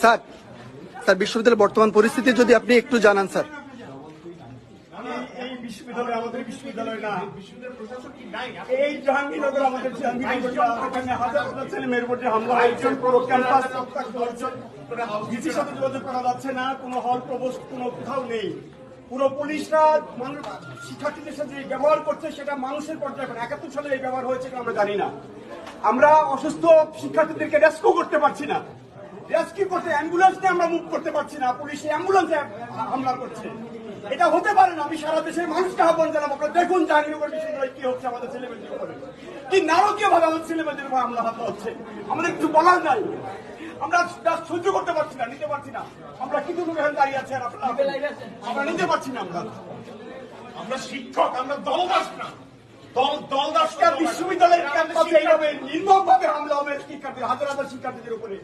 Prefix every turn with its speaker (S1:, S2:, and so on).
S1: Sir sir বিশ্ববিদ্যালয়ের বর্তমান পরিস্থিতি যদি আপনি একটু জানান স্যার।
S2: এই বিশ্ববিদ্যালয় আমাদের বিশ্ববিদ্যালয় না, এই জাহাঙ্গীরনগর আমাদের জাহাঙ্গীরনগর হাজার হাজার ছেলে মেয়ের উপর যে হামলা হয়েছে, পুরো ক্যাম্পাস ভিসির সাথে যোগাযোগ করা যাচ্ছে না, কোনো হল প্রবোস্ট কোনো কোথাও নেই। পুরো পুলিশরা শিক্ষার্থীদের সাথে ব্যবহার করছে সেটা মানুষের পর্যায়ে 71 সালে এই ব্যবহার হয়েছে আমরা জানি না। আমরা অসুস্থ শিক্ষার্থীদেরকে রেস্কিউ করতে পারছি না, রেস্কিউ করতে অ্যাম্বুলেন্সে আমরা মুভ করতে পারছি না, পুলিশ অ্যাম্বুলেন্সে হামলা করছে। এটা হতে পারে না। আমি সারা দেশের মানুষকে আহ্বান জানাবো, আপনারা দেখুন জাহাঙ্গীরনগর বিশ্ববিদ্যালয়ে কি হচ্ছে, আমাদের ছেলেমেয়েদের উপরে কি নারকীয় ভাবে আমাদের ছেলেমেয়েদের উপর হামলা হচ্ছে। আমাদের কিছু বলার নাই, আমরা সহ্য করতে পারছি না, নিতে পারছি না। আমরা কিন্তু এখানে দাঁড়িয়ে আছি আর আমরা নিতে পারছি না। আমরা শিক্ষক, আমরা দলদাস না, দলদাস বিশ্ববিদ্যালয়ের ক্যাম্পাসে এইভাবে নির্মমভাবে হামলা হবে শিক্ষার্থী, হাজার হাজার শিক্ষার্থীদের উপরে।